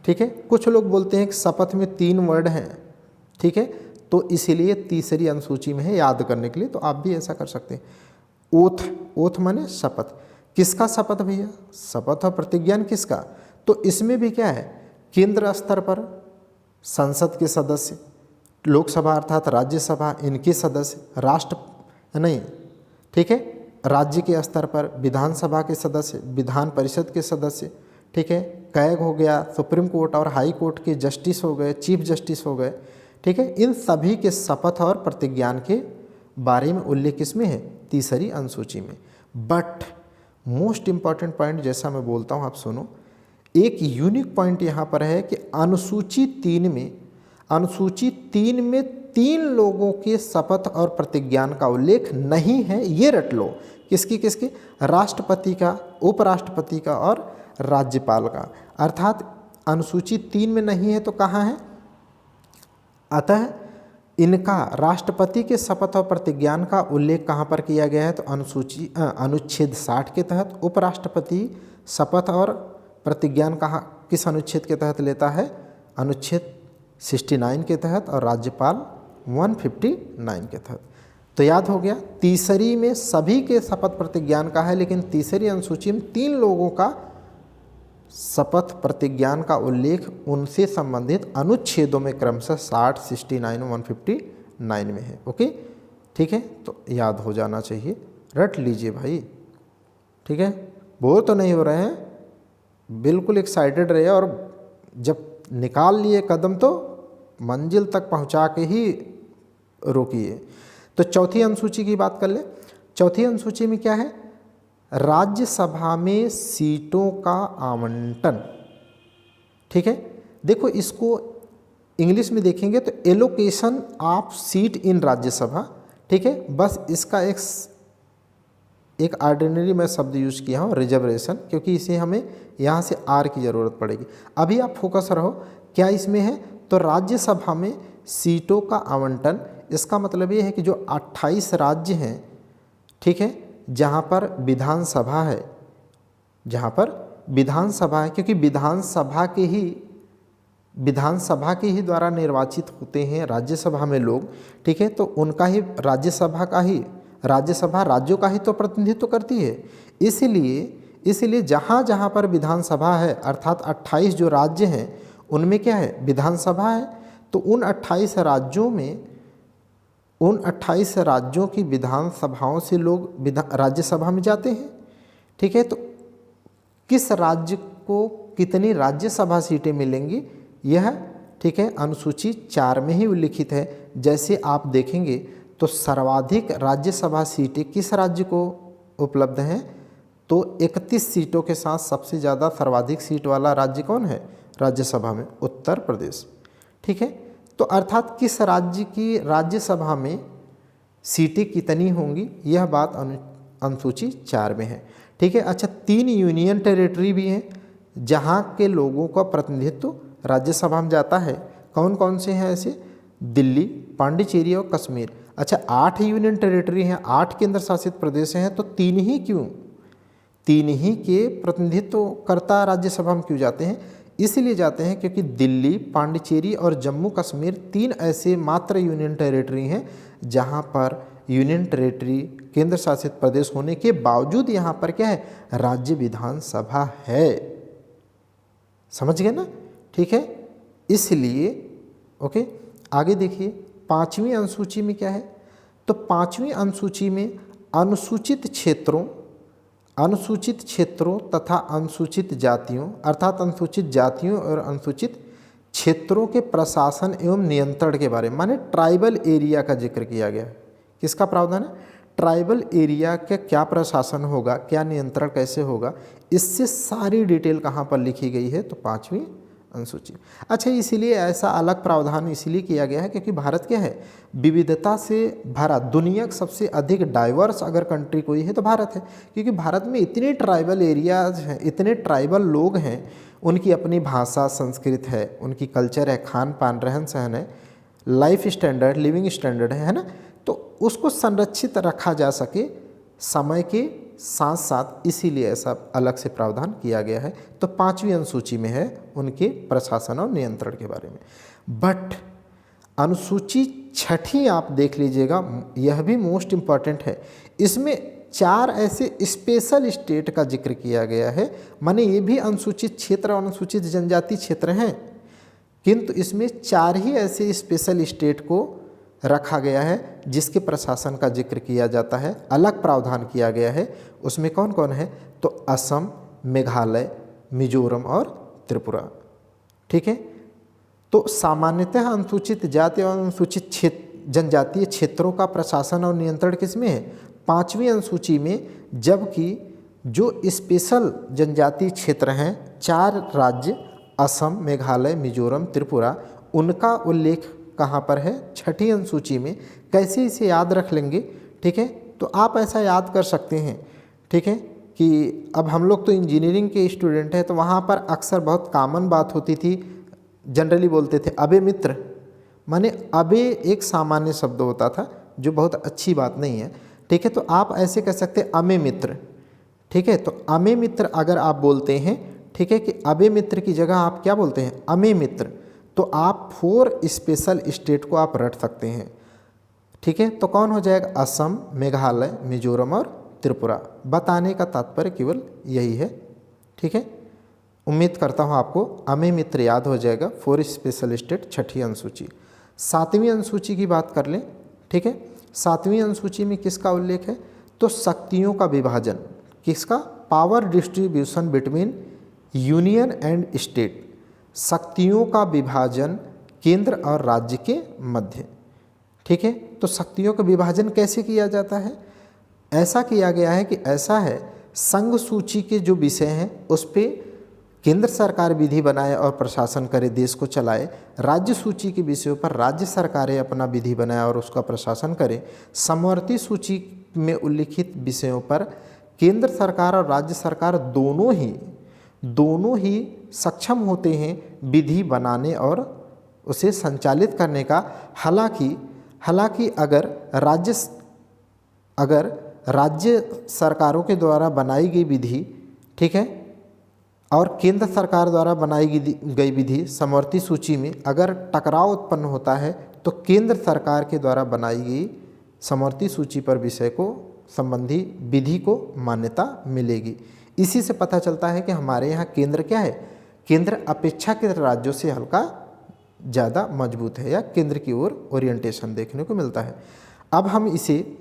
ठीक है। कुछ लोग बोलते हैं कि शपथ में 3 वर्ड हैं, ठीक है, तो इसीलिए तीसरी अनुसूची में है याद करने के लिए, तो आप भी ऐसा कर सकते हैं। ओथ, ओथ माने शपथ। किसका शपथ भैया? शपथ और प्रतिज्ञान किसका? तो इसमें भी क्या है? केंद्र स्तर पर संसद के सदस्य, लोकसभा अर्थात राज्यसभा इनके सदस्य, राष्ट्र नहीं, ठीक है, राज्य के स्तर पर विधानसभा के सदस्य, विधान परिषद के सदस्य, ठीक है, कैग हो गया, सुप्रीम कोर्ट और हाई कोर्ट के जस्टिस हो गए, चीफ जस्टिस हो गए, ठीक है, इन सभी के शपथ और प्रतिज्ञान के बारे में उल्लेख किसमें है? तीसरी अनुसूची में। बट मोस्ट इम्पॉर्टेंट पॉइंट जैसा मैं बोलता हूँ आप सुनो, एक यूनिक पॉइंट यहाँ पर है कि अनुसूची 3 में 3 लोगों के शपथ और प्रतिज्ञान का उल्लेख नहीं है। ये रट लो, किसकी किसकी? राष्ट्रपति का, उपराष्ट्रपति का और राज्यपाल का। अर्थात अनुसूची 3 में नहीं है तो कहाँ है? अतः इनका राष्ट्रपति के शपथ और प्रतिज्ञान का उल्लेख कहाँ पर किया गया है? तो अनुच्छेद 60 के तहत। उपराष्ट्रपति शपथ और प्रतिज्ञान कहाँ, किस अनुच्छेद के तहत लेता है? अनुच्छेद 69 के तहत, और राज्यपाल 159 के तहत। तो याद हो गया, तीसरी में सभी के शपथ प्रतिज्ञान का है, लेकिन तीसरी अनुसूची में 3 लोगों का शपथ प्रतिज्ञान का उल्लेख उनसे संबंधित अनुच्छेदों में क्रमशः 60, 69, 159 में है। ओके, ठीक है, तो याद हो जाना चाहिए, रट लीजिए भाई, ठीक है, बोर तो नहीं हो रहे हैं, बिल्कुल एक्साइटेड रहे, और जब निकाल लिए कदम तो मंजिल तक पहुंचा के ही रोकिए। तो चौथी अनुसूची की बात कर ले। चौथी अनुसूची में क्या है? राज्यसभा में सीटों का आवंटन, ठीक है। देखो इसको इंग्लिश में देखेंगे तो एलोकेशन ऑफ सीट इन राज्यसभा, ठीक है। बस इसका एक ऑर्डिनरी मैं शब्द यूज किया हूँ, रिजर्वेशन, क्योंकि इसे हमें यहाँ से आर की ज़रूरत पड़ेगी। अभी आप फोकस रहो, क्या इसमें है? तो राज्यसभा में सीटों का आवंटन, इसका मतलब ये है कि जो 28 राज्य हैं, ठीक है, जहाँ पर विधानसभा है, जहाँ पर विधानसभा है, क्योंकि विधानसभा के ही द्वारा निर्वाचित होते हैं राज्यसभा में लोग, ठीक है, तो उनका ही राज्यसभा राज्यों का ही तो प्रतिनिधित्व करती है। इसीलिए जहाँ जहाँ पर विधानसभा है, अर्थात 28 जो राज्य हैं उनमें क्या है? विधानसभा है। तो उन 28 राज्यों की विधानसभाओं से लोग राज्यसभा में जाते हैं, ठीक है। तो किस राज्य को कितनी राज्यसभा सीटें मिलेंगी, यह, ठीक है, अनुसूची 4 में ही उल्लिखित है। जैसे आप देखेंगे तो सर्वाधिक राज्यसभा सीटें किस राज्य को उपलब्ध हैं? तो 31 सीटों के साथ सबसे ज़्यादा सर्वाधिक सीट वाला राज्य कौन है राज्यसभा में? उत्तर प्रदेश, ठीक है। तो तो अर्थात किस राज्य की राज्यसभा में सीटें कितनी होंगी, यह बात अनुसूची 4 में है। ठीक है। अच्छा, 3 यूनियन टेरिटरी भी हैं जहाँ के लोगों का प्रतिनिधित्व राज्यसभा में जाता है। कौन कौन से हैं ऐसे? दिल्ली, पांडिचेरी और कश्मीर। अच्छा, 8 यूनियन टेरिटरी हैं, 8 केंद्र शासित प्रदेश हैं, तो 3 ही क्यों? 3 ही के प्रतिनिधित्व करता राज्यसभा में क्यों जाते हैं? इसलिए जाते हैं क्योंकि दिल्ली, पांडिचेरी और जम्मू कश्मीर 3 ऐसे मात्र यूनियन टेरिटरी हैं जहाँ पर यूनियन टेरिटरी केंद्र शासित प्रदेश होने के बावजूद यहाँ पर क्या है? राज्य विधानसभा है। समझ गए ना? ठीक है। इसलिए ओके, आगे देखिए 5वीं अनुसूची में क्या है? तो 5वीं अनुसूची में अनुसूचित क्षेत्रों तथा अनुसूचित जातियों, अर्थात अनुसूचित जातियों और अनुसूचित क्षेत्रों के प्रशासन एवं नियंत्रण के बारे में, माने ट्राइबल एरिया का जिक्र किया गया है। किसका प्रावधान है? ट्राइबल एरिया का क्या प्रशासन होगा, क्या नियंत्रण कैसे होगा, इससे सारी डिटेल कहाँ पर लिखी गई है? तो 5वीं अनुसूची। अच्छा, इसीलिए ऐसा अलग प्रावधान इसलिए किया गया है क्योंकि भारत क्या है? विविधता से भरा, दुनिया का सबसे अधिक डाइवर्स अगर कंट्री कोई है तो भारत है। क्योंकि भारत में इतने ट्राइबल एरियाज हैं, इतने ट्राइबल लोग हैं, उनकी अपनी भाषा, संस्कृत है, उनकी कल्चर है, खान पान, रहन सहन है, लाइफ स्टैंडर्ड, लिविंग स्टैंडर्ड है ना, तो उसको संरक्षित रखा जा सके समय के साथ साथ, इसीलिए ऐसा अलग से प्रावधान किया गया है। तो 5वीं अनुसूची में है उनके प्रशासन और नियंत्रण के बारे में। बट अनुसूची 6 आप देख लीजिएगा, यह भी मोस्ट इम्पॉर्टेंट है। इसमें 4 ऐसे स्पेशल स्टेट का जिक्र किया गया है, माने ये भी अनुसूचित क्षेत्र और अनुसूचित जनजाति क्षेत्र हैं, किंतु इसमें 4 ही ऐसे स्पेशल स्टेट को रखा गया है जिसके प्रशासन का जिक्र किया जाता है, अलग प्रावधान किया गया है। उसमें कौन कौन है? तो असम, मेघालय, मिजोरम और त्रिपुरा। ठीक है। तो सामान्यतः अनुसूचित जाति और अनुसूचित जनजातीय क्षेत्रों का प्रशासन और नियंत्रण किसमें है? 5वीं अनुसूची में। जबकि जो स्पेशल जनजातीय क्षेत्र हैं, 4 राज्य असम, मेघालय, मिजोरम, त्रिपुरा, उनका उल्लेख कहाँ पर है? 6ठी अनुसूची में। कैसे इसे याद रख लेंगे? ठीक है, तो आप ऐसा याद कर सकते हैं, ठीक है, कि अब हम लोग तो इंजीनियरिंग के स्टूडेंट हैं, तो वहाँ पर अक्सर बहुत कॉमन बात होती थी, जनरली बोलते थे अबे मित्र, माने अबे एक सामान्य शब्द होता था जो बहुत अच्छी बात नहीं है। ठीक है, तो आप ऐसे कह सकते हैं अमे मित्र। ठीक है, तो अमे मित्र अगर आप बोलते हैं, ठीक है, कि अबे मित्र की जगह आप क्या बोलते हैं? अमे मित्र, तो आप 4 स्पेशल स्टेट को आप रट सकते हैं। ठीक है, तो कौन हो जाएगा? असम, मेघालय, मिजोरम और त्रिपुरा। बताने का तात्पर्य केवल यही है। ठीक है, उम्मीद करता हूँ आपको अमे मित्र याद हो जाएगा। 4 स्पेशल स्टेट, 6ठी अनुसूची। 7वीं अनुसूची की बात कर लें। ठीक है, 7वीं अनुसूची में किसका उल्लेख है? तो शक्तियों का विभाजन। किसका? Power distribution between union and state. शक्तियों का विभाजन केंद्र और राज्य के मध्य। ठीक है, तो शक्तियों का विभाजन कैसे किया जाता है? ऐसा किया गया है कि ऐसा है, संघ सूची के जो विषय हैं उस पे केंद्र सरकार विधि बनाए और प्रशासन करे, देश को चलाए। राज्य सूची के विषयों पर राज्य सरकारें अपना विधि बनाए और उसका प्रशासन करे। समवर्ती सूची में उल्लिखित विषयों पर केंद्र सरकार और राज्य सरकार दोनों ही सक्षम होते हैं विधि बनाने और उसे संचालित करने का। हालांकि अगर राज्य सरकारों के द्वारा बनाई गई विधि, ठीक है, और केंद्र सरकार द्वारा बनाई गई विधि समवर्ती सूची में अगर टकराव उत्पन्न होता है तो केंद्र सरकार के द्वारा बनाई गई समवर्ती सूची पर विषय को संबंधी विधि को मान्यता मिलेगी। इसी से पता चलता है कि हमारे यहाँ केंद्र क्या है? केंद्र अपेक्षाकृत राज्यों से हल्का ज़्यादा मजबूत है, या केंद्र की ओर ओरिएंटेशन देखने को मिलता है। अब हम इसे,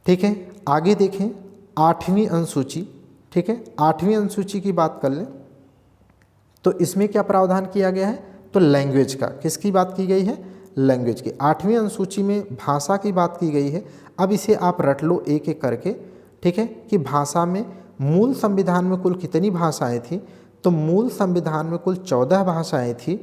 ठीक है, आगे देखें 8वीं अनुसूची। ठीक है, 8वीं अनुसूची की बात कर लें तो इसमें क्या प्रावधान किया गया है? तो लैंग्वेज का। किसकी बात की गई है? लैंग्वेज की। 8वीं अनुसूची में भाषा की बात की गई है। अब इसे आप रट लो एक एक करके। ठीक है, कि भाषा में मूल संविधान में कुल कितनी भाषाएं थी? तो मूल संविधान में कुल 14 भाषाएं थी,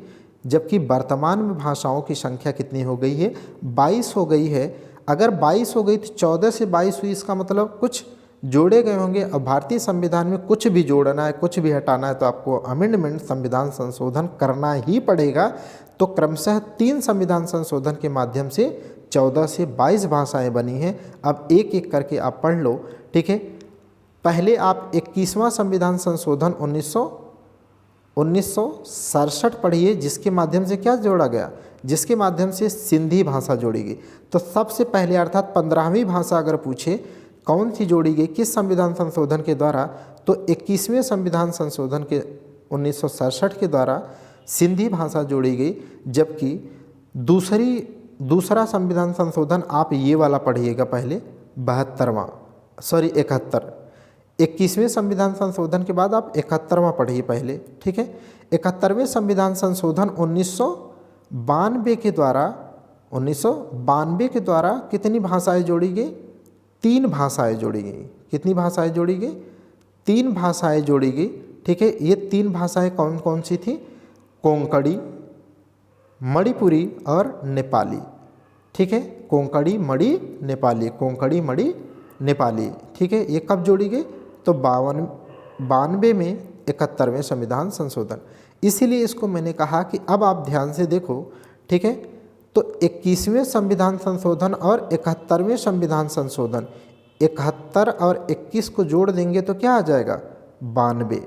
जबकि वर्तमान में भाषाओं की संख्या कितनी हो गई है, 22 हो गई है। अगर 22 हो गई तो 14 से 22 हुई, इसका मतलब कुछ जोड़े गए होंगे। अब भारतीय संविधान में कुछ भी जोड़ना है, कुछ भी हटाना है तो आपको अमेंडमेंट, संविधान संशोधन करना ही पड़ेगा। तो क्रमशः 3 संविधान संशोधन के माध्यम से 14 से 22 भाषाएं बनी हैं। अब एक एक करके आप पढ़ लो, ठीक है। पहले आप 21वां संविधान संशोधन 1967 पढ़िए, जिसके माध्यम से क्या जोड़ा गया, जिसके माध्यम से सिंधी भाषा जोड़ी गई। तो सबसे पहले अर्थात 15वीं भाषा अगर पूछे कौन सी जोड़ी गई, किस संविधान संशोधन के द्वारा, तो 21वें संविधान संशोधन के 1967 के द्वारा सिंधी भाषा जोड़ी गई। जबकि दूसरा संविधान संशोधन आप ये वाला पढ़िएगा पहले, 71। 21वें संविधान संशोधन के बाद आप 71वां पढ़िए पहले, ठीक है। 71वें संविधान संशोधन 1992 के द्वारा कितनी भाषाएं जोड़ी गई, 3 भाषाएं जोड़ी गई। कितनी भाषाएं जोड़ी गई, 3 भाषाएं जोड़ी गई, ठीक है। ये 3 भाषाएं कौन कौन सी थी, कोंकणी, मणिपुरी और नेपाली, ठीक है। कोंकणी, मणि, नेपाली, कोंकणी, मणि, नेपाली, ठीक है। ये कब जोड़ी गई, तो 92 में 71वें संविधान संशोधन। इसीलिए इसको मैंने कहा कि अब आप ध्यान से देखो, ठीक है। तो 21वें संविधान संशोधन और 71वें संविधान संशोधन, 71 और 21 को जोड़ देंगे तो क्या आ जाएगा, 92।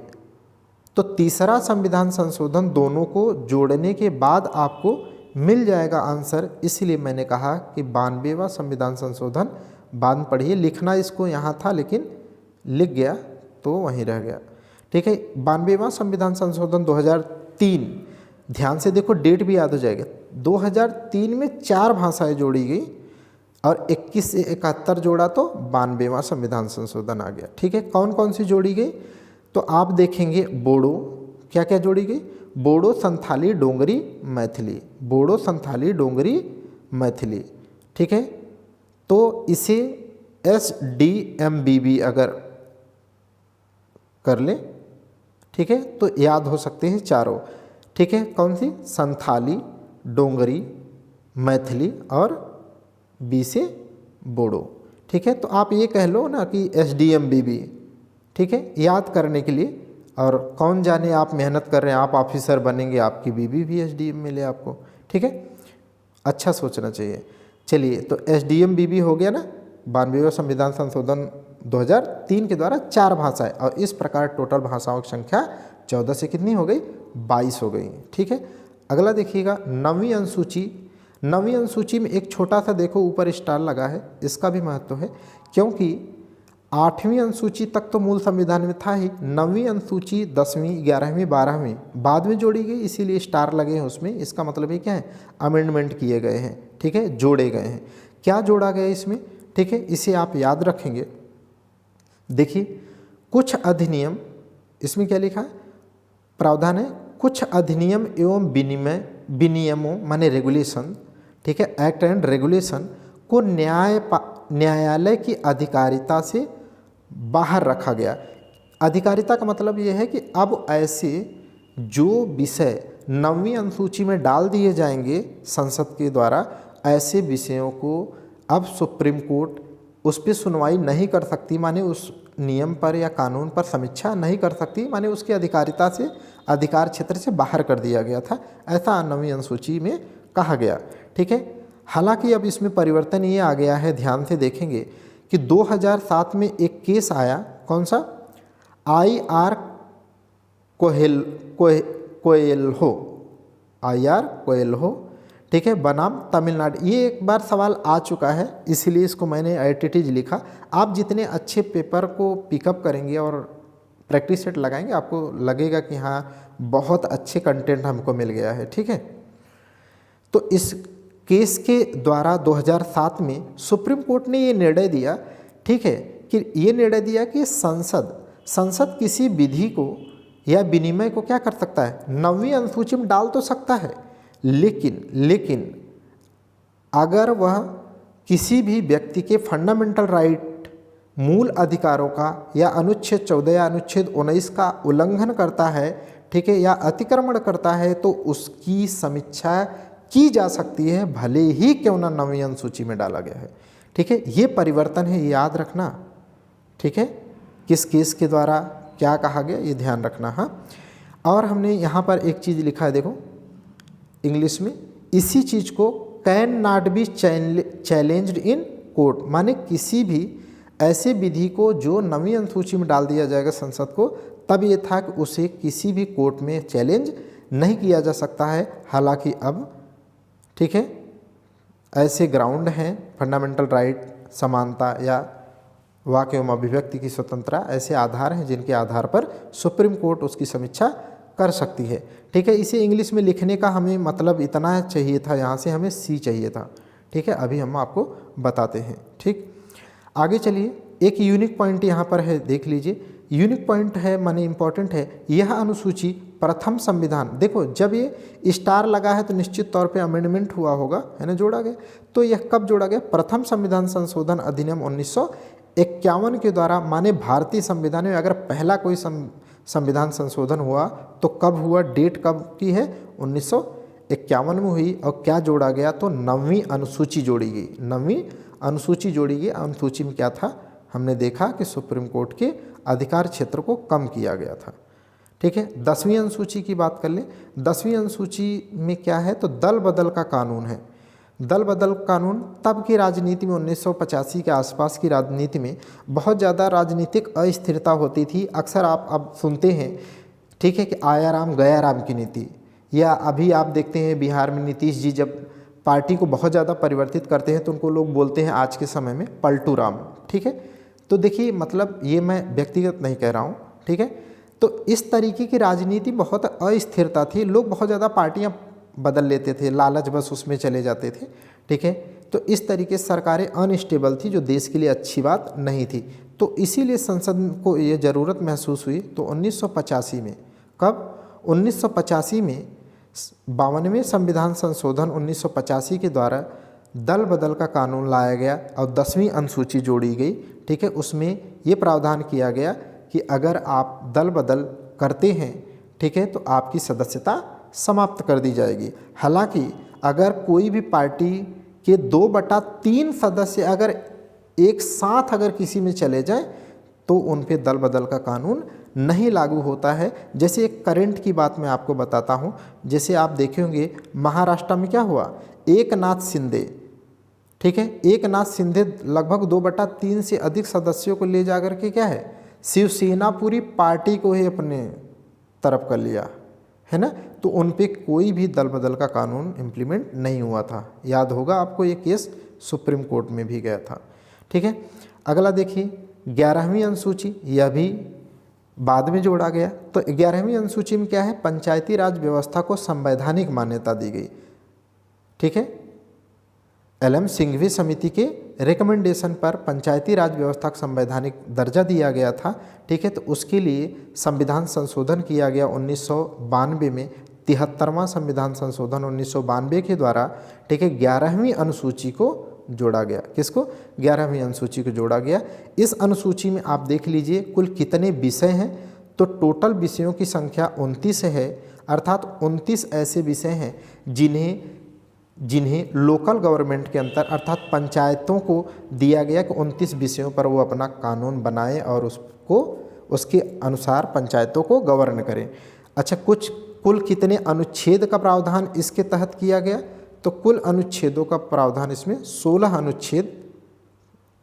तो तीसरा संविधान संशोधन दोनों को जोड़ने के बाद आपको मिल जाएगा आंसर। इसलिए मैंने कहा कि 92वां संविधान संशोधन बाद पढ़िए। लिखना इसको यहाँ था लेकिन लिख गया तो वहीं रह गया, ठीक है। 92वां संविधान संशोधन 2003, ध्यान से देखो डेट भी याद हो जाएगा। 2003 में 4 भाषाएं जोड़ी गई और 21 से 71 जोड़ा तो 92वां संविधान संशोधन आ गया, ठीक है। कौन कौन सी जोड़ी गई, तो आप देखेंगे बोडो, क्या क्या जोड़ी गई, बोडो, संथाली, डोंगरी, मैथिली, बोडो, संथाली, डोंगरी, मैथिली, ठीक है। तो इसे SDMBB अगर कर ले, ठीक है, तो याद हो सकते हैं चारों, ठीक है। कौन सी, संथाली, डोंगरी, मैथिली और बी से बोडो, ठीक है। तो आप ये कह लो ना कि SDMBB, ठीक है, याद करने के लिए। और कौन जाने आप मेहनत कर रहे हैं, आप ऑफिसर बनेंगे, आपकी बीबी भी SDM मिले आपको, ठीक है। अच्छा सोचना चाहिए। चलिए, तो SDMBB हो गया ना। 92वां संविधान संशोधन 2003 के द्वारा 4 भाषाएं, और इस प्रकार टोटल भाषाओं की संख्या 14 से कितनी हो गई, 22 हो गई, ठीक है। अगला देखिएगा 9वीं अनुसूची। 9वीं अनुसूची में एक छोटा सा देखो ऊपर स्टार लगा है, इसका भी महत्व है क्योंकि 8वीं अनुसूची तक तो मूल संविधान में था ही। 9वीं अनुसूची 10वीं, 11वीं, 12वीं बाद में जोड़ी गई, इसीलिए स्टार लगे हैं उसमें। इसका मतलब ये क्या है, अमेंडमेंट किए गए हैं, ठीक है, जोड़े गए हैं। क्या जोड़ा गया इसमें, ठीक है, इसे आप याद रखेंगे। देखिए, कुछ अधिनियम, इसमें क्या लिखा है, प्रावधान है, कुछ अधिनियम एवं विनियमों माने रेगुलेशन, ठीक है, एक्ट एंड रेगुलेशन को न्यायालय की अधिकारिता से बाहर रखा गया। अधिकारिता का मतलब यह है कि अब ऐसे जो विषय 9वीं अनुसूची में डाल दिए जाएंगे संसद के द्वारा, ऐसे विषयों को अब सुप्रीम कोर्ट उस पर सुनवाई नहीं कर सकती, माने उस नियम पर या कानून पर समीक्षा नहीं कर सकती, माने उसकी अधिकारिता से, अधिकार क्षेत्र से बाहर कर दिया गया था, ऐसा 9वीं अनुसूची में कहा गया, ठीक है। हालांकि अब इसमें परिवर्तन ये आ गया है, ध्यान से देखेंगे कि 2007 में एक केस आया, कौन सा, IR कोएल्हो, ठीक है, बनाम तमिलनाडु। ये एक बार सवाल आ चुका है, इसीलिए इसको मैंने एटीटीज लिखा। आप जितने अच्छे पेपर को पिकअप करेंगे और प्रैक्टिस सेट लगाएंगे, आपको लगेगा कि हाँ बहुत अच्छे कंटेंट हमको मिल गया है, ठीक है। तो इस केस के द्वारा 2007 में सुप्रीम कोर्ट ने ये निर्णय दिया, ठीक है, कि ये निर्णय दिया कि संसद किसी विधि को या विनिमय को क्या कर सकता है, 9वीं अनुसूची में डाल तो सकता है, लेकिन अगर वह किसी भी व्यक्ति के फंडामेंटल राइट मूल अधिकारों का या अनुच्छेद 14 या अनुच्छेद 19 का उल्लंघन करता है, ठीक है, या अतिक्रमण करता है तो उसकी समीक्षा की जा सकती है, भले ही क्यों ना 9वीं अनुसूची में डाला गया है। ठीक है, ये परिवर्तन है, ये याद रखना। ठीक है, किस केस के द्वारा क्या कहा गया ये ध्यान रखना। हाँ, और हमने यहाँ पर एक चीज़ लिखा है, देखो इंग्लिश में, इसी चीज़ को can not be challenged in court, माने किसी भी ऐसे विधि को जो 9वीं अनुसूची में डाल दिया जाएगा संसद को, तब ये था कि उसे किसी भी कोर्ट में चैलेंज नहीं किया जा सकता है। हालांकि अब, ठीक है, ऐसे ग्राउंड हैं, फंडामेंटल राइट, समानता या वाक एवं अभिव्यक्ति की स्वतंत्रता, ऐसे आधार हैं जिनके आधार पर सुप्रीम कोर्ट उसकी समीक्षा कर सकती है। ठीक है, इसे इंग्लिश में लिखने का हमें मतलब इतना चाहिए था, यहाँ से हमें सी चाहिए था। ठीक है, अभी हम आपको बताते हैं। ठीक, आगे चलिए, एक यूनिक पॉइंट यहाँ पर है, देख लीजिए। यूनिक पॉइंट है माने इम्पॉर्टेंट है, यह अनुसूची प्रथम संविधान, देखो जब ये स्टार लगा है तो निश्चित तौर पे अमेंडमेंट हुआ होगा, है ना, जोड़ा गया। तो यह कब जोड़ा गया? प्रथम संविधान संशोधन अधिनियम 1951 के द्वारा, माने भारतीय संविधान में अगर पहला कोई संविधान संशोधन हुआ तो कब हुआ, डेट कब की है? 1951 में हुई। और क्या जोड़ा गया? तो 9वीं अनुसूची जोड़ी गई, 9वीं अनुसूची जोड़ी गई। अनुसूची में क्या था? हमने देखा कि सुप्रीम कोर्ट के अधिकार क्षेत्र को कम किया गया था। ठीक है, 10वीं अनुसूची की बात कर ले। 10वीं अनुसूची में क्या है? तो दल बदल का कानून है। दल बदल कानून तब की राजनीति में, 1985 के आसपास की राजनीति में बहुत ज़्यादा राजनीतिक अस्थिरता होती थी। अक्सर आप अब सुनते हैं, ठीक है, कि आया राम गया राम की नीति, या अभी आप देखते हैं बिहार में नीतीश जी जब पार्टी को बहुत ज़्यादा परिवर्तित करते हैं तो उनको लोग बोलते हैं आज के समय में पलटू राम। ठीक है, तो देखिए मतलब ये मैं व्यक्तिगत नहीं कह रहा हूँ। ठीक है, तो इस तरीके की राजनीति बहुत अस्थिरता थी, लोग बहुत ज़्यादा पार्टियाँ बदल लेते थे, लालच बस उसमें चले जाते थे। ठीक है, तो इस तरीके से सरकारें अनस्टेबल थी, जो देश के लिए अच्छी बात नहीं थी। तो इसीलिए संसद को ये ज़रूरत महसूस हुई। तो 1985 में, कब? 1985 में 52वें संविधान संशोधन 1985 के द्वारा दल बदल का कानून लाया गया और 10वीं अनुसूची जोड़ी गई। ठीक है, उसमें ये प्रावधान किया गया कि अगर आप दल बदल करते हैं, ठीक है, तो आपकी सदस्यता समाप्त कर दी जाएगी। हालांकि अगर कोई भी पार्टी के 2/3 सदस्य अगर एक साथ अगर किसी में चले जाएं तो उन पे दल बदल का कानून नहीं लागू होता है। जैसे एक करंट की बात मैं आपको बताता हूं, जैसे आप देखे होंगे महाराष्ट्र में क्या हुआ, एकनाथ शिंदे, ठीक है, एकनाथ शिंदे लगभग 2/3 से अधिक सदस्यों को ले जाकर के क्या है, शिवसेना पूरी पार्टी को ही अपने तरफ कर लिया, है ना। तो उन पे कोई भी दल बदल का कानून इम्प्लीमेंट नहीं हुआ था। याद होगा आपको, ये केस सुप्रीम कोर्ट में भी गया था। ठीक है, अगला देखिए 11वीं अनुसूची, यह भी बाद में जोड़ा गया। तो 11वीं अनुसूची में क्या है, पंचायती राज व्यवस्था को संवैधानिक मान्यता दी गई। ठीक है, एल.एम. सिंघवी समिति के रिकमेंडेशन पर पंचायती राज व्यवस्था को संवैधानिक दर्जा दिया गया था। ठीक है, तो उसके लिए संविधान संशोधन किया गया 1992 में, 73वां संविधान संशोधन 1992 के द्वारा। ठीक है, 11वीं अनुसूची को जोड़ा गया। किसको? 11वीं अनुसूची को जोड़ा गया। इस अनुसूची में आप देख लीजिए कुल कितने विषय हैं, तो टोटल विषयों की संख्या 29 है, अर्थात 29 ऐसे विषय हैं जिन्हें लोकल गवर्नमेंट के अंतर अर्थात पंचायतों को दिया गया कि 29 विषयों पर वो अपना कानून बनाए और उसको उसके अनुसार पंचायतों को गवर्न करें। अच्छा, कुल कितने अनुच्छेद का प्रावधान इसके तहत किया गया, तो कुल अनुच्छेदों का प्रावधान इसमें 16 अनुच्छेद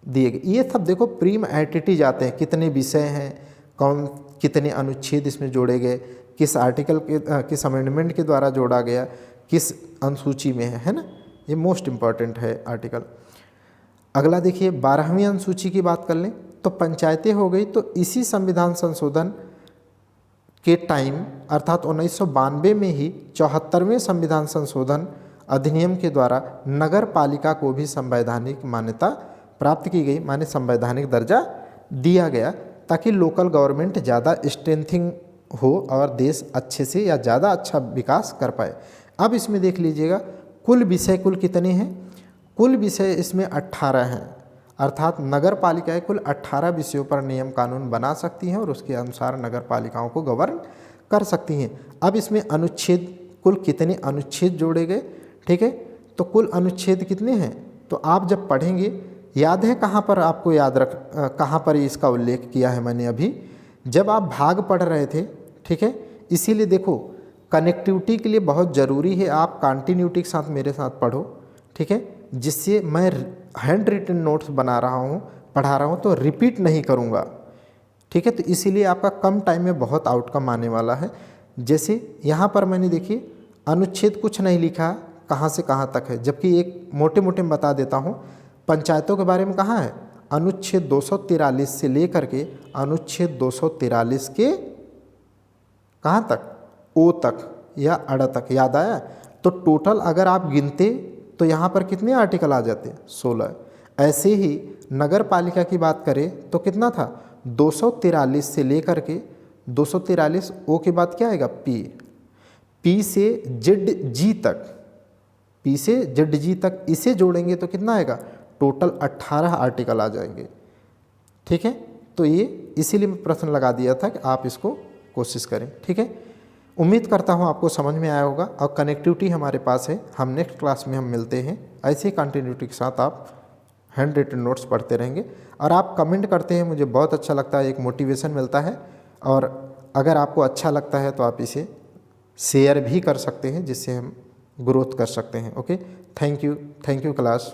दिए गए। ये सब देखो प्रीम एंटिटी जाते हैं, कितने विषय हैं, कौन कितने अनुच्छेद इसमें जोड़े गए, किस आर्टिकल के किस अमेंडमेंट के द्वारा जोड़ा गया, किस अनुसूची में है ना, ये मोस्ट इम्पॉर्टेंट है आर्टिकल। अगला देखिए 12वीं अनुसूची की बात कर लें तो पंचायतें हो गई। तो इसी संविधान संशोधन के टाइम अर्थात 1992 में ही 74वें संविधान संशोधन अधिनियम के द्वारा नगर पालिका को भी संवैधानिक मान्यता प्राप्त की गई, माने संवैधानिक दर्जा दिया गया, ताकि लोकल गवर्नमेंट ज़्यादा स्ट्रेंथिंग हो और देश अच्छे से या ज़्यादा अच्छा विकास कर पाए। अब इसमें देख लीजिएगा कुल विषय कुल कितने हैं, कुल विषय इसमें 18 हैं। अर्थात नगर पालिकाएँ कुल 18 विषयों पर नियम कानून बना सकती हैं और उसके अनुसार नगर पालिकाओं को गवर्न कर सकती हैं। अब इसमें अनुच्छेद, कुल कितने अनुच्छेद जोड़े गए, ठीक है, तो कुल अनुच्छेद कितने हैं, तो आप जब पढ़ेंगे, याद है कहाँ पर आपको याद कहाँ पर इसका उल्लेख किया है मैंने अभी, जब आप भाग पढ़ रहे थे, ठीक है। इसीलिए देखो कनेक्टिविटी के लिए बहुत ज़रूरी है आप कंटिन्यूटी के साथ मेरे साथ पढ़ो, ठीक है, जिससे मैं हैंड रिटन नोट्स बना रहा हूँ, पढ़ा रहा हूँ तो रिपीट नहीं करूँगा, ठीक है। तो इसीलिए आपका कम टाइम में बहुत आउटकम आने वाला है। जैसे यहाँ पर मैंने देखिए अनुच्छेद कुछ नहीं लिखा कहाँ से कहाँ तक है, जबकि एक मोटे मोटे में बता देता हूँ। पंचायतों के बारे में कहाँ है, अनुच्छेद 243 से लेकर के अनुच्छेद 243 के कहाँ तक, ओ तक या अड़ तक, याद आया। तो टोटल अगर आप गिनते तो यहाँ पर कितने आर्टिकल आ जाते, 16। ऐसे ही नगर पालिका की बात करें तो कितना था, 243 से लेकर के 243, ओ के बाद क्या आएगा, पी से जेड जी तक, पी से जेड जी तक, इसे जोड़ेंगे तो कितना आएगा, टोटल 18 आर्टिकल आ जाएंगे, ठीक है। तो ये इसीलिए मैं प्रश्न लगा दिया था कि आप इसको कोशिश करें, ठीक है। उम्मीद करता हूँ आपको समझ में आया होगा और कनेक्टिविटी हमारे पास है। हम नेक्स्ट क्लास में हम मिलते हैं, ऐसे ही कंटिन्यूटी के साथ आप हैंड रिटन नोट्स पढ़ते रहेंगे और आप कमेंट करते हैं, मुझे बहुत अच्छा लगता है, एक मोटिवेशन मिलता है। और अगर आपको अच्छा लगता है तो आप इसे शेयर भी कर सकते हैं, जिससे हम ग्रोथ कर सकते हैं। Okay, thank you class.